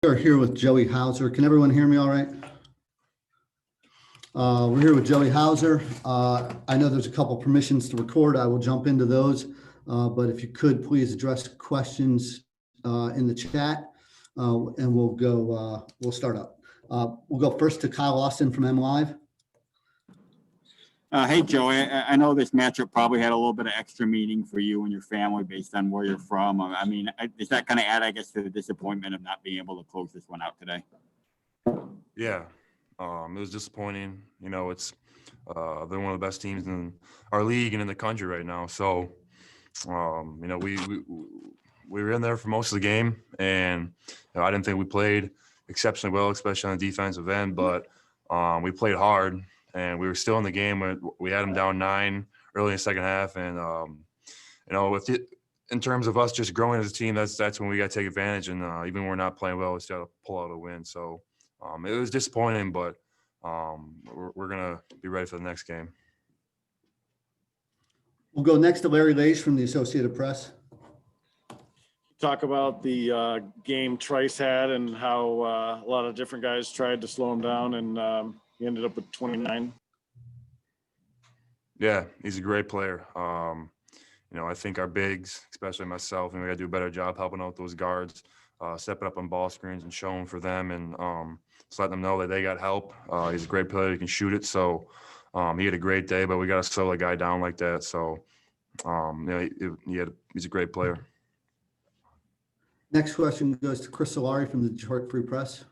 We're here with Joey Hauser. Can everyone hear me all right? We're here with Joey Hauser. I know there's a couple permissions to record. I will jump into those. But if you could, please address questions in the chat and we'll start up. We'll go first to Kyle Austin from MLive. Hey, Joey, I know this matchup probably had a little bit of extra meaning for you and your family based on where you're from. I mean, does that kind of add, I guess, to the disappointment of not being able to close this one out today? Yeah, it was disappointing. You know, they're one of the best teams in our league and in the country right now. So, you know, we were in there for most of the game, and you know, I didn't think we played exceptionally well, especially on the defensive end, but we played hard. And we were still in the game when we had them down 9 early in the second half. And, you know, in terms of us just growing as a team, that's when we got to take advantage. And even when we're not playing well, we still got to pull out a win. So it was disappointing, but we're going to be ready for the next game. We'll go next to Larry Leash from the Associated Press. Talk about the game Trice had and how a lot of different guys tried to slow him down, and he ended up with 29. Yeah, he's a great player. You know, I think our bigs, especially myself, and we got to do a better job helping out those guards, stepping up on ball screens and showing for them, and just letting them know that they got help. He's a great player; he can shoot it. So he had a great day, but we got to slow a guy down like that. So you know, he's a great player. Next question goes to Chris Solari from the Detroit Free Press.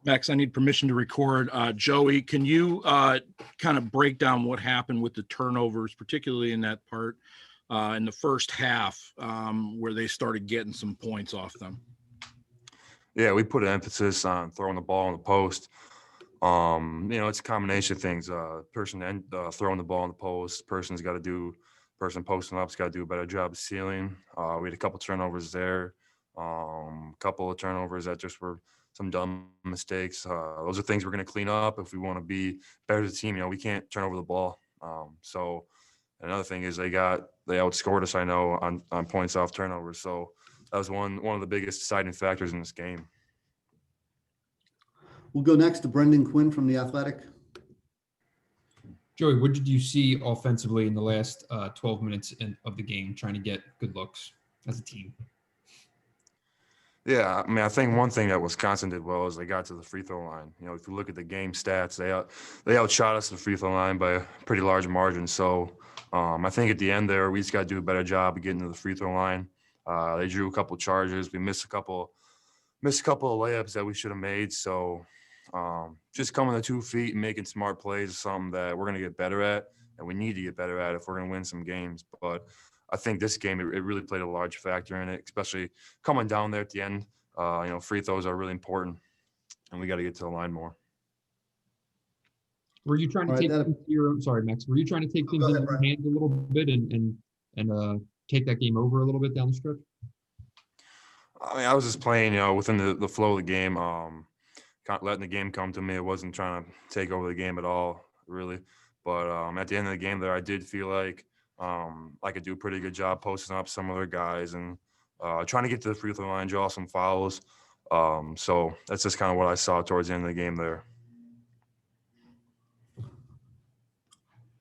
Max, I need permission to record. Joey, can you kind of break down what happened with the turnovers, particularly in that part in the first half where they started getting some points off them? Yeah, we put an emphasis on throwing the ball in the post. You know, it's a combination of things. Person throwing the ball in the post, person posting up's got to do a better job of sealing. We had a couple turnovers there. A couple of turnovers that just were some dumb mistakes. Those are things we're going to clean up if we want to be better as a team. You know, we can't turn over the ball. So another thing is they outscored us, I know, on points off turnovers. So that was one of the biggest deciding factors in this game. We'll go next to Brendan Quinn from The Athletic. Joey, what did you see offensively in the last 12 minutes of the game, trying to get good looks as a team? Yeah, I mean, I think one thing that Wisconsin did well is they got to the free throw line. You know, if you look at the game stats, they outshot us at the free throw line by a pretty large margin. So I think at the end there, we just got to do a better job of getting to the free throw line. They drew a couple charges. We missed a couple of layups that we should have made. So just coming to 2 feet and making smart plays is something that we're going to get better at, and we need to get better at if we're going to win some games. But I think this game, it really played a large factor in it, especially coming down there at the end. You know, free throws are really important, and we got to get to the line more. Were you trying to sorry, Max, were you trying to take things into your hands a little bit and take that game over a little bit down the stretch? I mean, I was just playing, you know, within the flow of the game, letting the game come to me. I wasn't trying to take over the game at all, really. But at the end of the game there, I did feel like I could do a pretty good job posting up some other guys and trying to get to the free throw line, draw some fouls. So that's just kind of what I saw towards the end of the game there.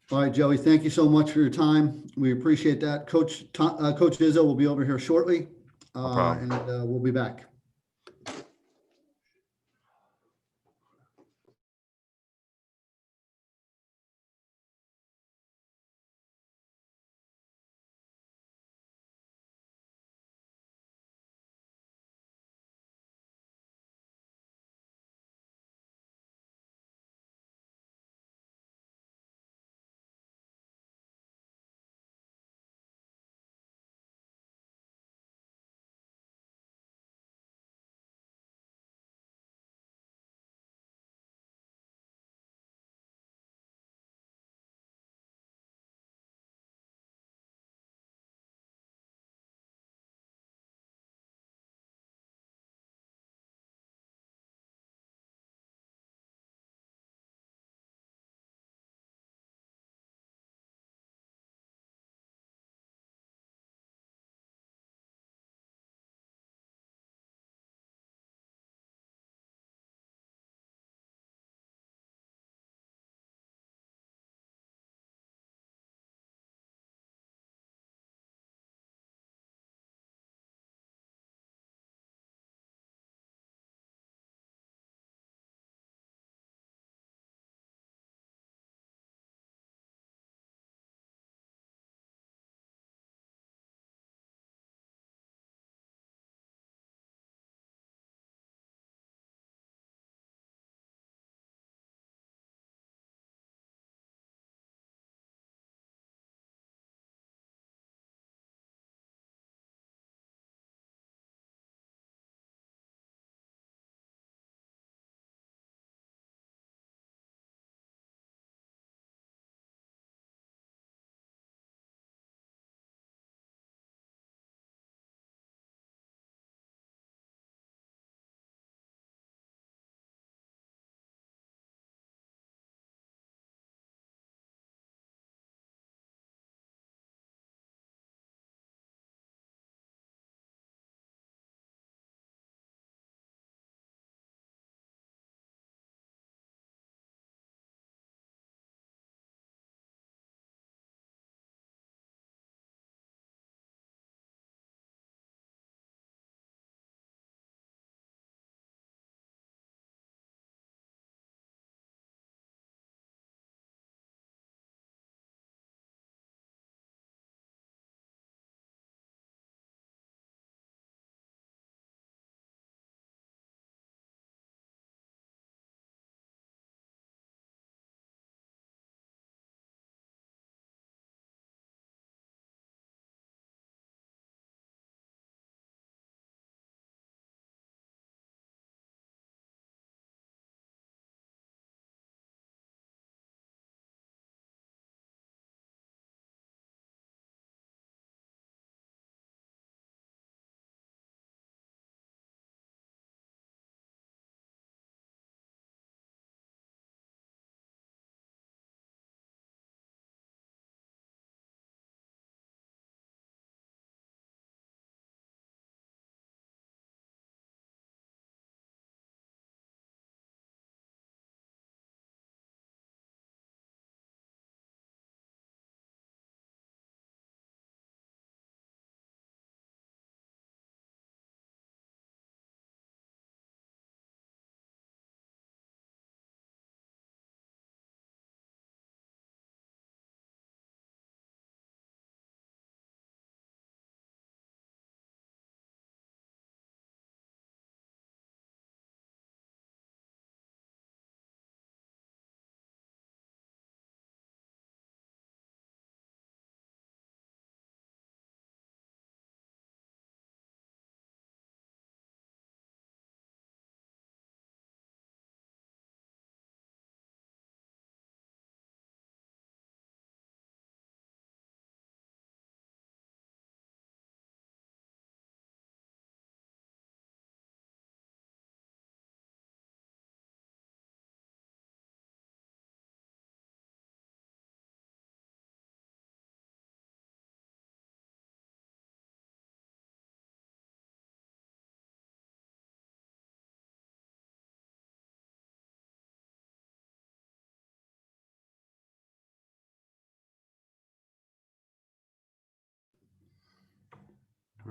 All right, Joey, thank you so much for your time. We appreciate that. Coach Izzo will be over here shortly, No problem. and we'll be back.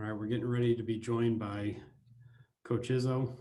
right, we're getting ready to be joined by Coach Izzo.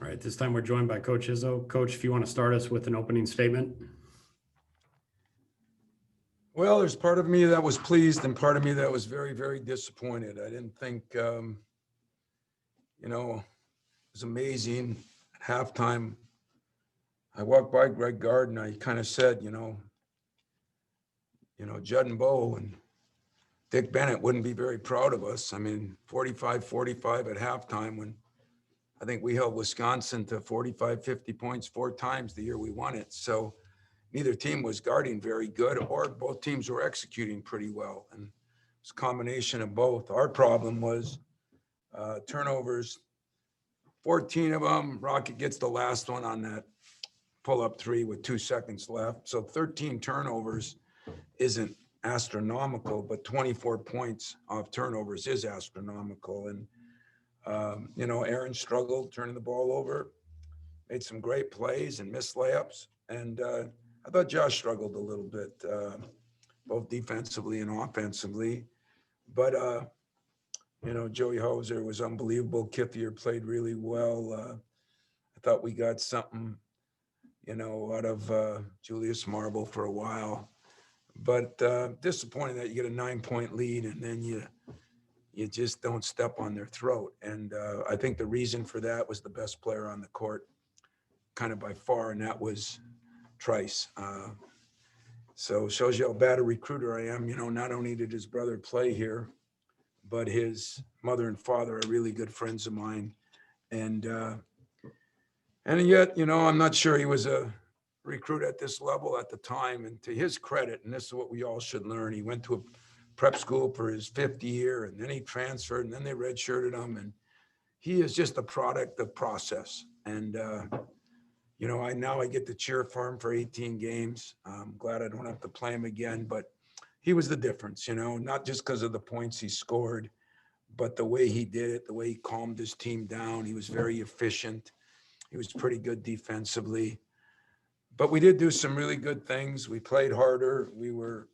All right, this time we're joined by Coach Izzo. Coach, if you want to start us with an opening statement. Well, there's part of me that was pleased and part of me that was very, very disappointed. I didn't think, it was amazing. At halftime, I walked by Greg Gard and I kind of said, Judd and Bo and Dick Bennett wouldn't be very proud of us. I mean, 45-45 at halftime when I think we held Wisconsin to 45, 50 points 4 times the year we won it. So neither team was guarding very good, or both teams were executing pretty well. And it's a combination of both. Our problem was turnovers, 14 of them. Rocket gets the last one on that pull-up 3 with 2 seconds left. So 13 turnovers isn't astronomical, but 24 points off turnovers is astronomical. And, Aaron struggled turning the ball over, made some great plays and missed layups. And I thought Josh struggled a little bit, both defensively and offensively. But, Joey Hauser was unbelievable. Kithier played really well. I thought we got something, out of Julius Marble for a while. But disappointing that you get a 9-point lead and then you just don't step on their throat. And I think the reason for that was the best player on the court, kind of by far, and that was Trice. So shows you how bad a recruiter I am. Not only did his brother play here, but his mother and father are really good friends of mine. And yet, I'm not sure he was a recruit at this level at the time. And to his credit, and this is what we all should learn, he went to a prep school for his 5th year, and then he transferred, and then they redshirted him. And he is just a product of process. And, I get to cheer for him for 18 games. I'm glad I don't have to play him again, but he was the difference, not just because of the points he scored, but the way he did it, the way he calmed his team down. He was very efficient. He was pretty good defensively. But we did do some really good things. We played harder. We were,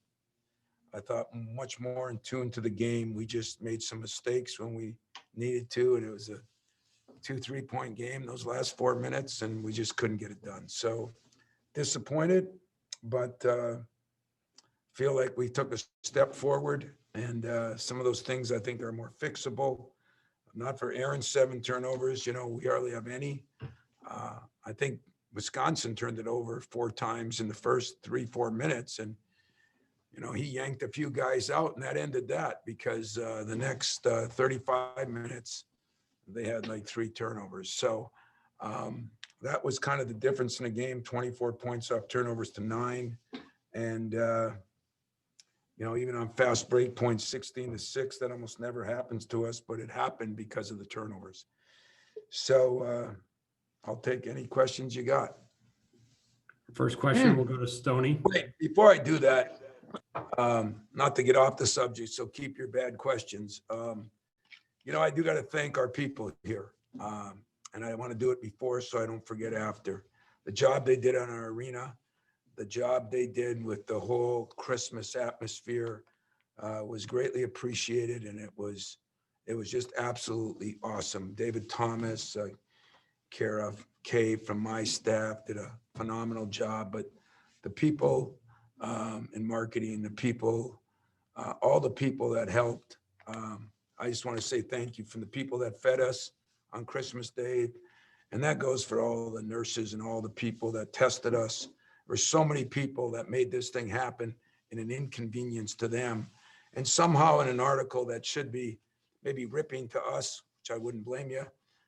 I thought, much more in tune to the game. We just made some mistakes when we needed to, and it was a 2-3 point game those last 4 minutes, and we just couldn't get it done. So disappointed, but feel like we took a step forward, and some of those things I think are more fixable. Not for Aaron's 7 turnovers, we hardly have any. I think Wisconsin turned it over 4 times in the first 3-4 minutes, and he yanked a few guys out, and that ended that, because the next 35 minutes they had like 3 turnovers. So that was kind of the difference in the game. 24 points off turnovers to 9, and even on fast break points, 16-6. That almost never happens to us, but it happened because of the turnovers. So I'll take any questions you got. First question will go to Stoney. Wait, before I do that, not to get off the subject, so keep your bad questions. I do got to thank our people here. And I want to do it before so I don't forget after. The job they did on our arena, the job they did with the whole Christmas atmosphere was greatly appreciated, and it was just absolutely awesome. David Thomas, Kara Kay from my staff did a phenomenal job, but the people in marketing, the people, all the people that helped, I just want to say thank you from the people that fed us on Christmas Day. And that goes for all the nurses and all the people that tested us. There were so many people that made this thing happen in an inconvenience to them. And somehow in an article that should be maybe ripping to us which I wouldn't blame you,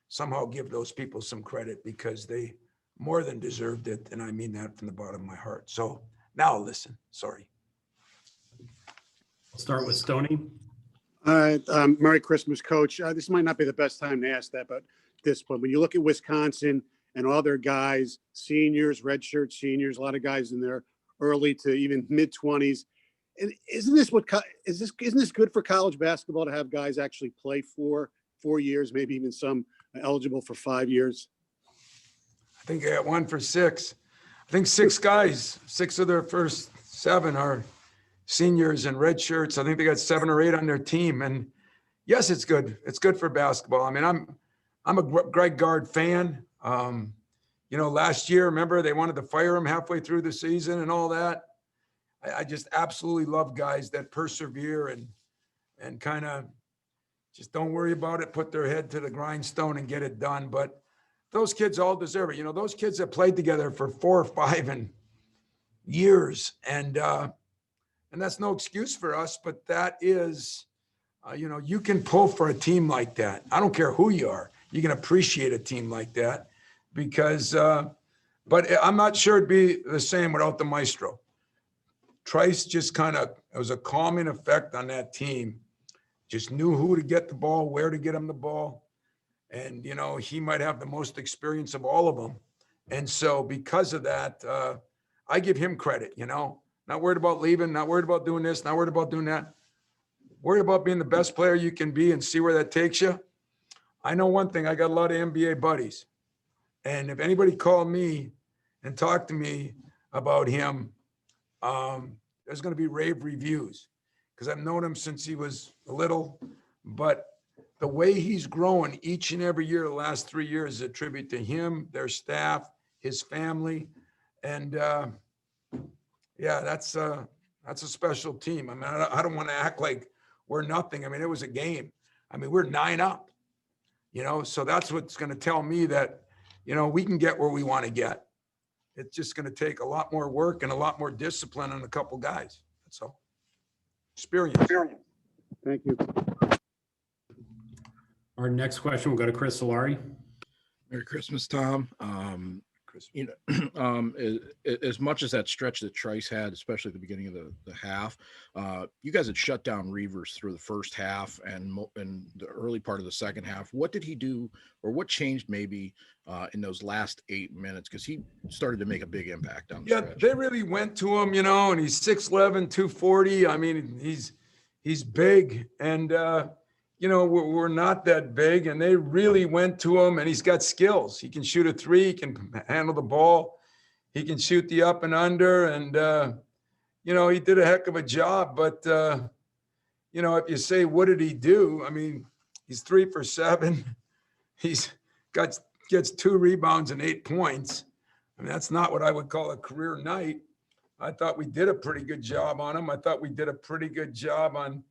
somehow give those people some credit because they more than deserved it. And I mean that from the bottom of my heart. So now listen, sorry. We'll start with Stoney. All right, Merry Christmas, Coach. This might not be the best time to ask that, but when you look at Wisconsin and all their guys, seniors, redshirt seniors, a lot of guys in their early to even mid-20s, and isn't this good for college basketball to have guys actually play 4 years, maybe even some eligible for 5 years? I think I got 1 for 6. I think 6 guys, 6 of their first 7 are seniors and red shirts. I think they got 7 or 8 on their team. And yes, it's good. It's good for basketball. I mean, I'm a Greg Gard fan. Last year, remember, they wanted to fire him halfway through the season and all that. I just absolutely love guys that persevere and kind of just don't worry about it, put their head to the grindstone and get it done. But those kids all deserve it. Those kids have played together for 4 or 5 years. And that's no excuse for us, but that is, you can pull for a team like that. I don't care who you are. You can appreciate a team like that because, but I'm not sure it'd be the same without the maestro. Trice just it was a calming effect on that team. Just knew who to get the ball, where to get him the ball. And, he might have the most experience of all of them. And so because of that, I give him credit, not worried about leaving, not worried about doing this, not worried about doing that. Worry about being the best player you can be and see where that takes you. I know one thing, I got a lot of NBA buddies. And if anybody called me and talked to me about him, there's going to be rave reviews because I've known him since he was little. But the way he's grown each and every year, the last 3 years, is a tribute to him, their staff, his family. And yeah, that's a special team. I mean, I don't want to act like we're nothing. I mean, it was a game. I mean, we're 9 up, so that's what's going to tell me that, we can get where we want to get. It's just going to take a lot more work and a lot more discipline on a couple guys. That's all. Experience. Thank you. Our next question will go to Chris Solari. Merry Christmas, Tom. As much as that stretch that Trice had, especially at the beginning of the half, you guys had shut down Reavers through the first half and the early part of the second half. What did he do, or what changed maybe in those last 8 minutes? Because he started to make a big impact on the stretch. They really went to him, and he's 6'11", 240. I mean, he's big, and we're not that big, and they really went to him, and he's got skills. He can shoot a 3, he can handle the ball, he can shoot the up and under, and he did a heck of a job. But if you say, what did he do? I mean, he's 3 for 7. Gets 2 rebounds and 8 points. I mean, that's not what I would call a career night. I thought we did a pretty good job on him. I thought we did a pretty good job on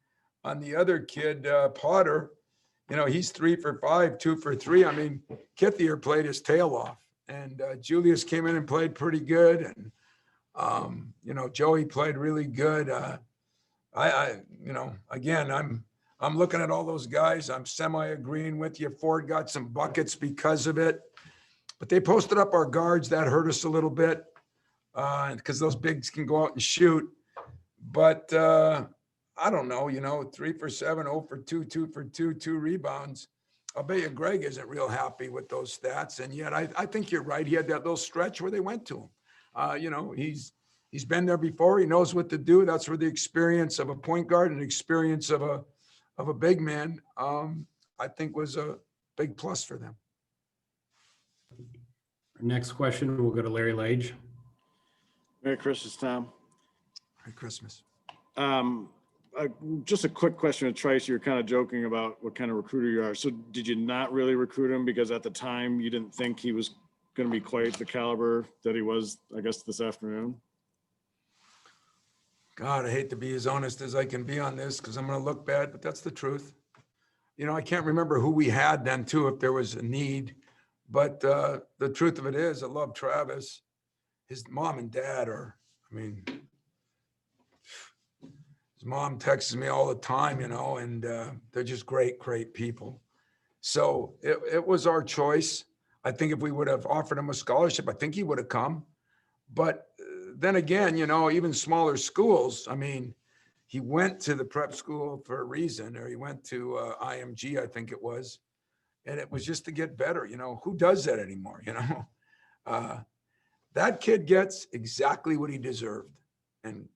the other kid, Potter. He's 3 for 5, 2 for 3. I mean, Kithier played his tail off, and Julius came in and played pretty good. And, Joey played really good. Again, I'm looking at all those guys. I'm semi-agreeing with you. Ford got some buckets because of it, but they posted up our guards. That hurt us a little bit because those bigs can go out and shoot. But I don't know, 3 for 7, 0 for 2, 2 for 2, 2 rebounds. I'll bet you Greg isn't real happy with those stats. And yet I think you're right. He had that little stretch where they went to him. He's been there before. He knows what to do. That's where the experience of a point guard and experience of a big man, I think was a big plus for them. Our next question will go to Larry Lage. Merry Christmas, Tom. Merry Christmas. Just a quick question to Trice. You were kind of joking about what kind of recruiter you are. So did you not really recruit him because at the time you didn't think he was going to be quite the caliber that he was, I guess, this afternoon? God, I hate to be as honest as I can be on this because I'm going to look bad, but that's the truth. I can't remember who we had then too, if there was a need, but the truth of it is I love Travis. His mom and dad his mom texts me all the time, and they're just great people. So it was our choice. I think if we would have offered him a scholarship, I think he would have come. But then again, you know, even smaller schools, I mean, he went to the prep school for a reason, or he went to IMG, I think it was. And it was just to get better. You know, who does that anymore? You know, that kid gets exactly what he deserved. And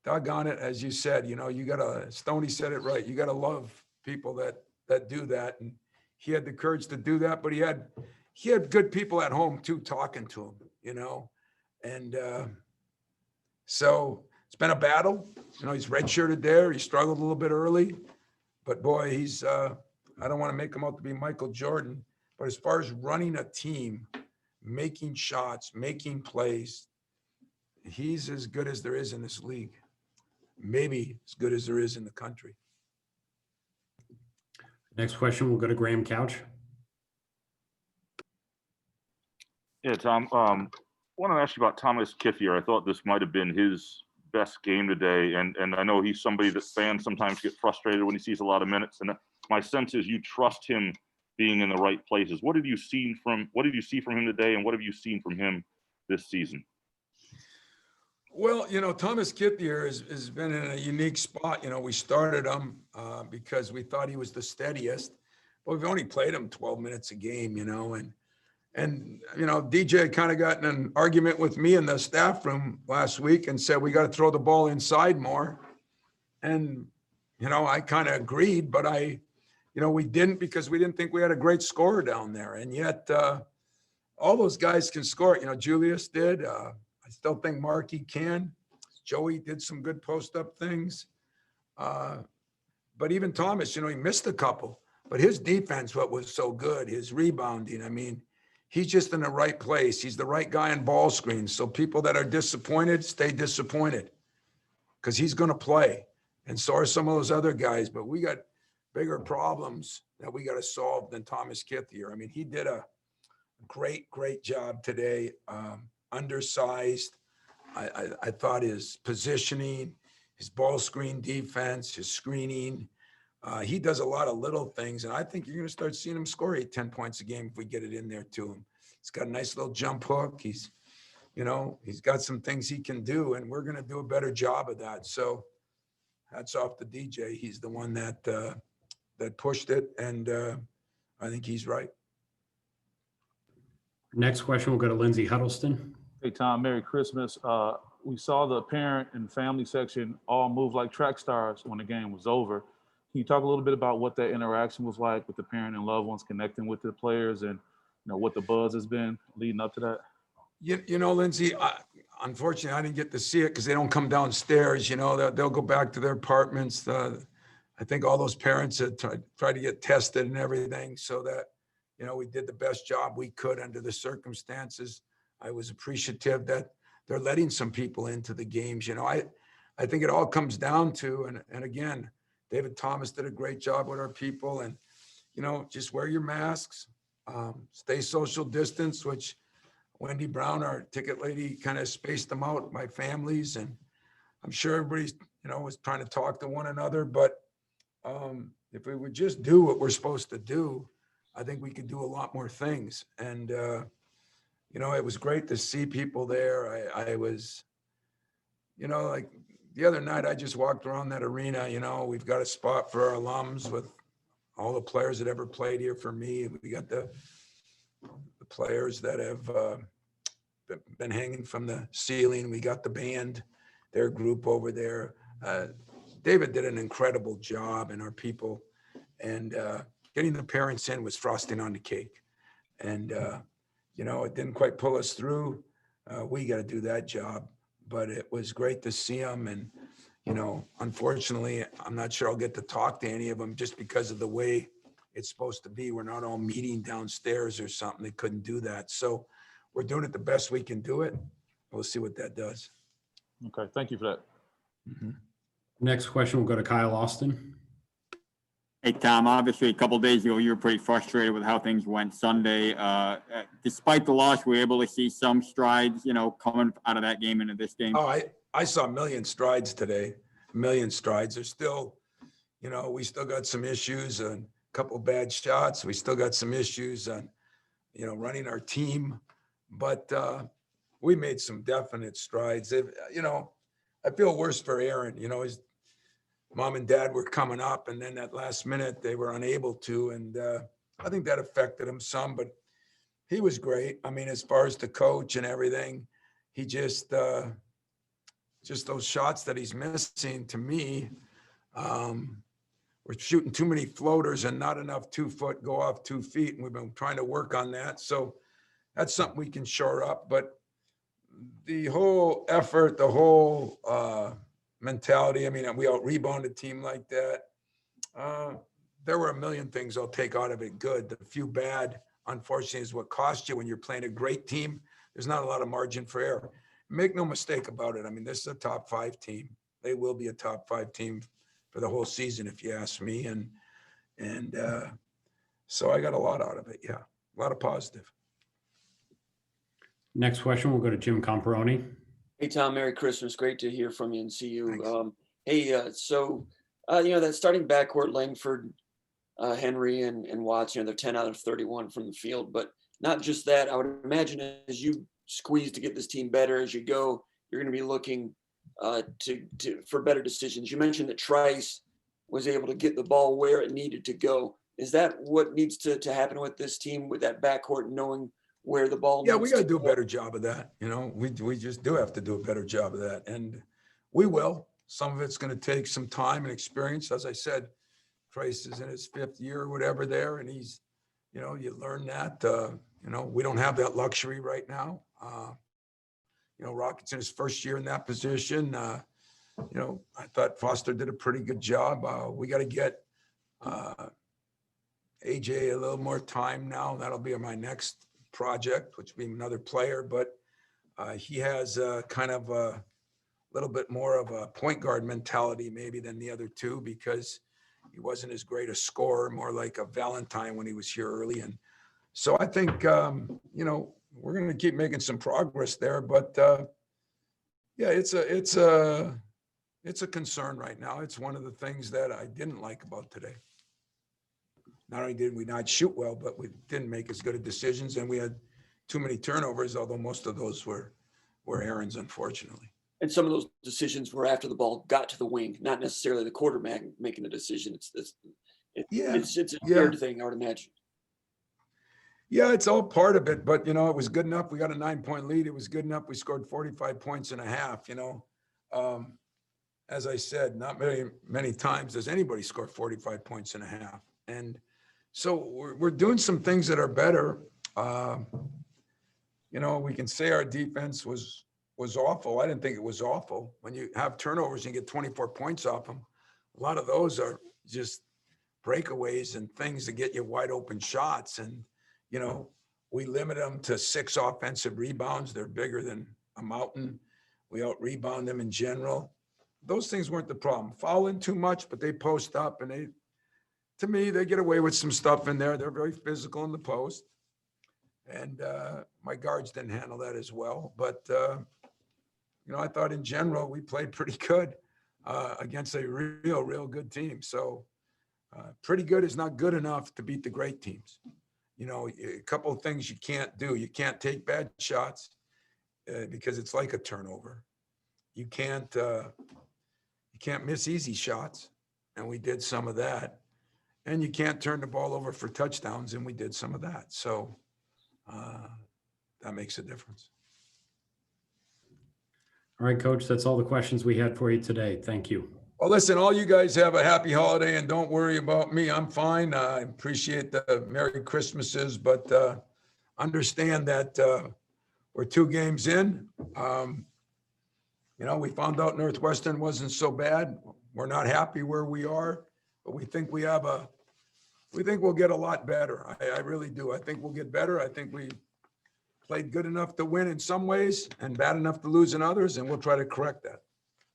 doggone it, as you said, you know, you gotta, Stoney said it right. You gotta love people that do that. And he had the courage to do that, but he had good people at home too, talking to him, you know? And so it's been a battle. You know, he's redshirted there. He struggled a little bit early, but boy, he's, I don't want to make him out to be Michael Jordan, but as far as running a team, making shots, making plays, he's as good as there is in this league. Maybe as good as there is in the country. Next question will go to Graham Couch. Yeah, Tom, want to ask you about Thomas Kithier. I thought this might have been his best game today. And I know he's somebody that fans sometimes get frustrated when he sees a lot of minutes. And my sense is you trust him being in the right places. What have you see from him today? And what have you seen from him this season? Well, you know, Thomas Kithier has been in a unique spot. You know, we started him because we thought he was the steadiest, but we've only played him 12 minutes a game, you know, and you know, DJ kind of got in an argument with me in the staff room last week and said, we got to throw the ball inside more. And, you know, I kind of agreed, but we didn't because we didn't think we had a great scorer down there. And yet all those guys can score. You know, Julius did. I still think Markey can. Joey did some good post-up things. But even Thomas, you know, he missed a couple. But his defense, what was so good, his rebounding, I mean, he's just in the right place. He's the right guy in ball screens. So people that are disappointed, stay disappointed because he's going to play. And so are some of those other guys. But we got bigger problems that we got to solve than Thomas Kithier. I mean, he did a great job today. Undersized. I thought his positioning, his ball screen defense, his screening, he does a lot of little things. And I think you're going to start seeing him score 8-10 points a game if we get it in there to him. He's got a nice little jump hook. He's got some things he can do, and we're going to do a better job of that. So hats off to DJ. He's the one that pushed it. And I think he's right. Next question will go to Lindsey Huddleston. Hey, Tom, Merry Christmas. We saw the parent and family section all move like track stars when the game was over. Can you talk a little bit about what that interaction was like with the parent and loved ones connecting with the players and, you know, what the buzz has been leading up to that? You know, Lindsey, unfortunately, I didn't get to see it because they don't come downstairs. You know, they'll go back to their apartments. I think all those parents had tried to get tested and everything so that, you know, we did the best job we could under the circumstances. I was appreciative that they're letting some people into the games. You know, I think it all comes down to, and again, David Thomas did a great job with our people, and, you know, just wear your masks, stay social distance, which Wendy Brown, our ticket lady, kind of spaced them out by families. And I'm sure everybody's, you know, was trying to talk to one another, but if we would just do what we're supposed to do, I think we could do a lot more things. And, you know, it was great to see people there. I was, you know, like the other night, I just walked around that arena. You know, we've got a spot for our alums with all the players that ever played here for me. We got the players that have been hanging from the ceiling. We got the band, their group over there. David did an incredible job, and our people, and getting the parents in was frosting on the cake. And, you know, it didn't quite pull us through. We got to do that job, but it was great to see them. And, you know, unfortunately, I'm not sure I'll get to talk to any of them just because of the way it's supposed to be. We're not all meeting downstairs or something. They couldn't do that. So we're doing it the best we can do it. We'll see what that does. Okay, thank you for that. Mm-hmm. Next question will go to Kyle Austin. Hey, Tom, obviously a couple of days ago, you were pretty frustrated with how things went Sunday. Despite the loss, we were able to see some strides, you know, coming out of that game into this game. Oh, I saw a million strides today, a million strides. There's still, you know, we still got some issues and a couple bad shots. We still got some issues on, running our team, but we made some definite strides. I feel worse for Aaron. His mom and dad were coming up, and then at last minute they were unable to, and I think that affected him some. But he was great. I mean, as far as the coach and everything, he just those shots that he's missing to me. We're shooting too many floaters and not enough 2-foot go off 2 feet. And we've been trying to work on that. So that's something we can shore up. But the whole effort, the whole mentality, I mean, we out rebounded a team like that. There were a million things I'll take out of it good. The few bad, unfortunately, is what cost you when you're playing a great team. There's not a lot of margin for error. Make no mistake about it. I mean, this is a top 5 team. They will be a top 5 team for the whole season, if you ask me. And so I got a lot out of it. Yeah, a lot of positive. Next question, we'll go to Jim Comparoni. Hey, Tom, Merry Christmas. Great to hear from you and see you. Thanks. That starting backcourt, Langford, Henry, and Watts, they're 10 out of 31 from the field. But not just that, I would imagine as you squeeze to get this team better as you go, you're going to be looking for better decisions. You mentioned that Trice was able to get the ball where it needed to go. Is that what needs to happen with this team, with that backcourt, knowing where the ball Yeah, needs we got to to do a go? better job of that. We just do have to do a better job of that. And we will. Some of it's going to take some time and experience. As I said, Trice is in his 5th year or whatever there. And he's, you learn that, we don't have that luxury right now. Rocket's in his 1st year in that position. I thought Foster did a pretty good job. We got to get AJ a little more time now. That'll be my next project, which will be another player. But he has kind of a little bit more of a point guard mentality maybe than the other two, because he wasn't as great a scorer, more like a Valentine when he was here early. And so I think, we're going to keep making some progress there. But yeah, it's a concern right now. It's one of the things that I didn't like about today. Not only did we not shoot well, but we didn't make as good of decisions, and we had too many turnovers, although most of those were Aaron's, unfortunately. And some of those decisions were after the ball got to the wing, not necessarily the quarterback making the decision. It's a weird thing, I would imagine. Yeah, it's all part of it, but it was good enough. We got a 9-point lead. It was good enough. We scored 45 points and a half. As I said, not many times does anybody score 45 points and a half. And so we're doing some things that are better. We can say our defense was awful. I didn't think it was awful. When you have turnovers and get 24 points off them, a lot of those are just breakaways and things that get you wide open shots. And we limit them to 6 offensive rebounds. They're bigger than a mountain. We out rebound them in general. Those things weren't the problem. Fouling too much, but they post up, and to me, they get away with some stuff in there. They're very physical in the post. And my guards didn't handle that as well. But, I thought in general, we played pretty good against a real good team. So pretty good is not good enough to beat the great teams. A couple of things you can't do. You can't take bad shots because it's like a turnover. You can't miss easy shots, and we did some of that. And you can't turn the ball over for touchdowns, and we did some of that. So that makes a difference. All right, Coach, that's all the questions we had for you today. Thank you. Well, listen, all you guys have a happy holiday, and don't worry about me. I'm fine. I appreciate the Merry Christmases, but understand that we're 2 games in. We found out Northwestern wasn't so bad. We're not happy where we are, but we think we'll get a lot better. I really do. I think we'll get better. I think we played good enough to win in some ways and bad enough to lose in others, and we'll try to correct that.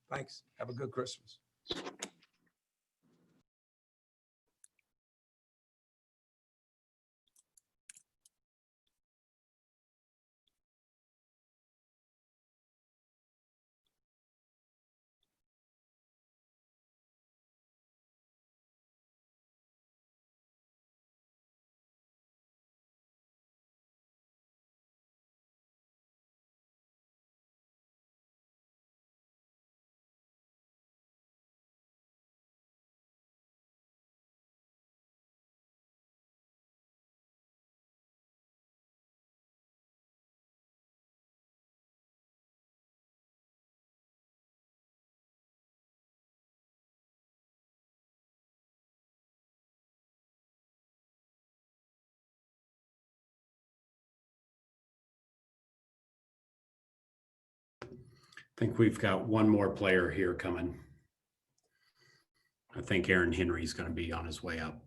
Thanks. Have a good Christmas. think we've got one more player here coming. I think Aaron Henry's going to be on his way up.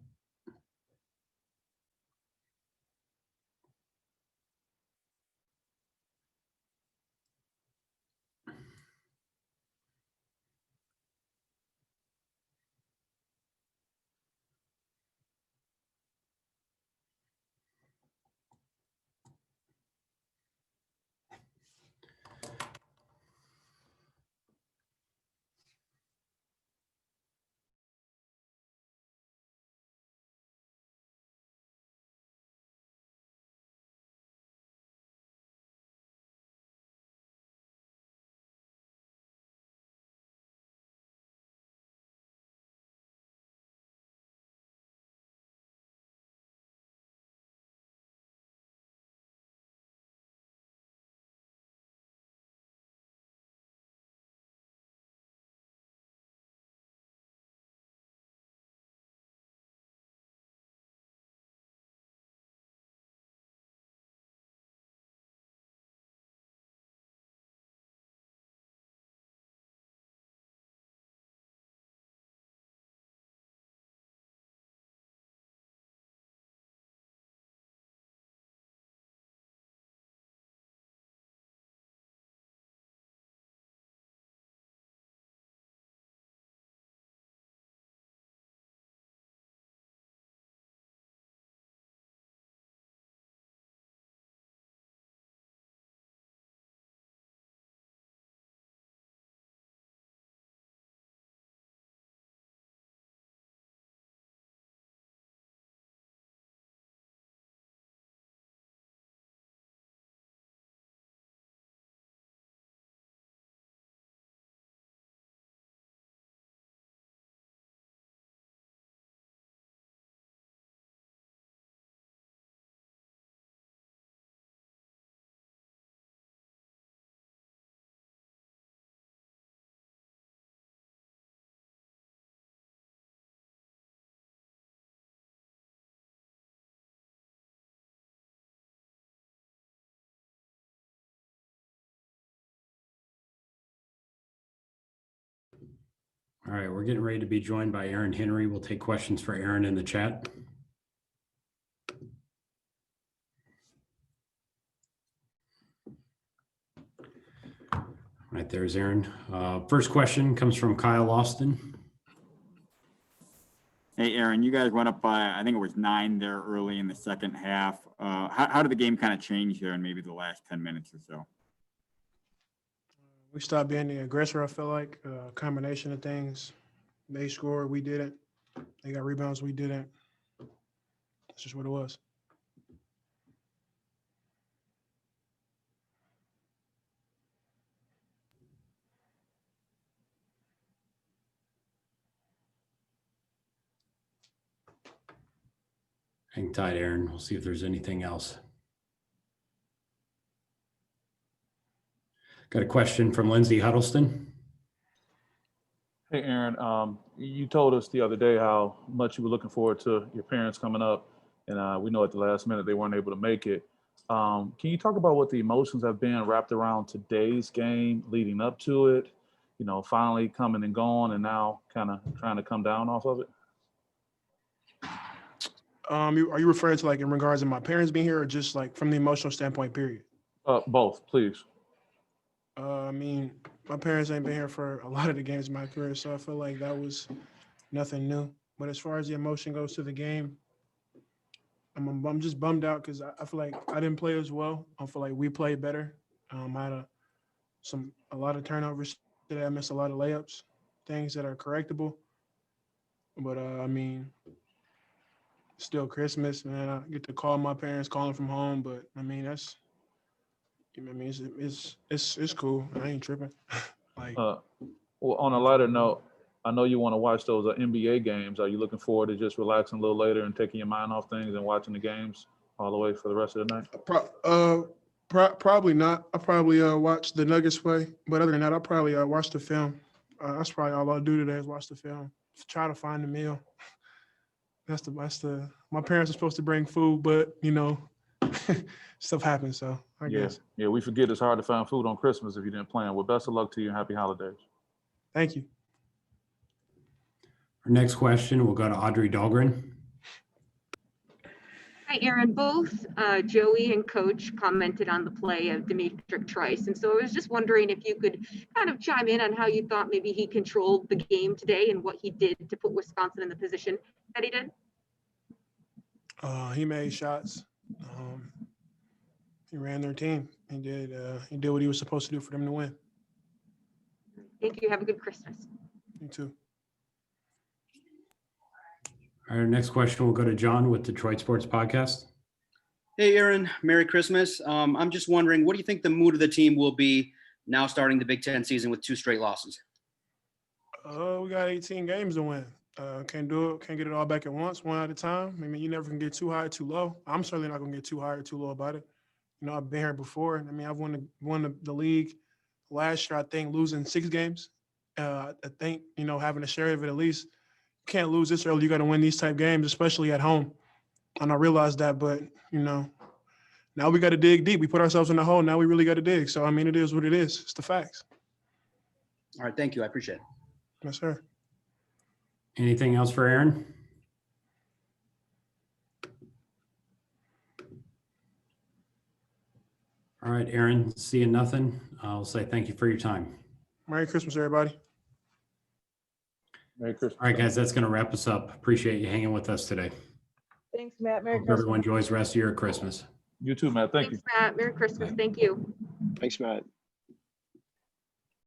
All right, we're getting ready to be joined by Aaron Henry. We'll take questions for Aaron in the chat. All right, there's Aaron. First question comes from Kyle Austin. Hey, Aaron, you guys went up by, I think it was 9 there early in the second half. How did the game kind of change there in maybe the last 10 minutes or so? We stopped being the aggressor, I feel like. A combination of things. They scored, we didn't. They got rebounds, we didn't. That's just what it was. Hang tight, Aaron. We'll see if there's anything else. Got a question from Lindsay Huddleston. Hey, Aaron, you told us the other day how much you were looking forward to your parents coming up, and we know at the last minute they weren't able to make it. Can you talk about what the emotions have been wrapped around today's game leading up to it, you know, finally coming and going and now kind of trying to come down off of it? Are you referring to like in regards to my parents being here or just like from the emotional standpoint, period? Both, please. I mean, my parents ain't been here for a lot of the games in my career, so I feel like that was nothing new. But as far as the emotion goes to the game, I'm just bummed out because I feel like I didn't play as well. I feel like we played better. I had a lot of turnovers today. I missed a lot of layups, things that are correctable. But I mean, still Christmas, man. I get to call my parents, calling from home. But I mean, that's. I mean, it's cool. I ain't tripping. Like, Well, on a lighter note, I know you want to watch those NBA games. Are you looking forward to just relaxing a little later and taking your mind off things and watching the games all the way for the rest of the night? probably not. I'll probably watch the Nuggets play. But other than that, I'll probably watch the film. That's probably all I'll do today is watch the film. Try to find a meal. That's the. My parents are supposed to bring food, but you know, stuff happens. So I Yeah, guess. yeah. We forget it's hard to find food on Christmas if you didn't plan. Well, best of luck to you and happy holidays. Thank you. Our next question will go to Audrey Dahlgren. Hi, Aaron. Both Joey and Coach commented on the play of Demetric Trice. And so I was just wondering if you could kind of chime in on how you thought maybe he controlled the game today and what he did to put Wisconsin in the position that he did. He made shots. He ran their team. He did what he was supposed to do for them to win. Thank you. Have a good Christmas. You too. Our next question will go to John with Detroit Sports Podcast. Hey, Aaron, Merry Christmas. I'm just wondering, what do you think the mood of the team will be now starting the Big Ten season with 2 straight losses? We got 18 games to win. Can't get it all back at once, one at a time. I mean, you never can get too high or too low. I'm certainly not going to get too high or too low about it. You know, I've been here before. I mean, I've won the league last year, I think, losing 6 games. I think, you know, having a share of it at least. You can't lose this early. You got to win these type games, especially at home. And I realized that, but, you know, now we got to dig deep. We put ourselves in the hole. Now we really got to dig. So, I mean, it is what it is. It's the facts. All right, thank you. I appreciate it. Yes, sir. Anything else for Aaron? All right, Aaron, seeing nothing, I'll say thank you for your time. Merry Christmas, everybody. Merry Christmas. All right, guys, that's going to wrap us up. Appreciate you hanging with us today. Thanks, Matt. Merry Hope Christmas. everyone enjoys the rest of your Christmas. You too, Matt. Thank you. Thanks, Matt. Merry Christmas. Thank you. Thanks, Matt.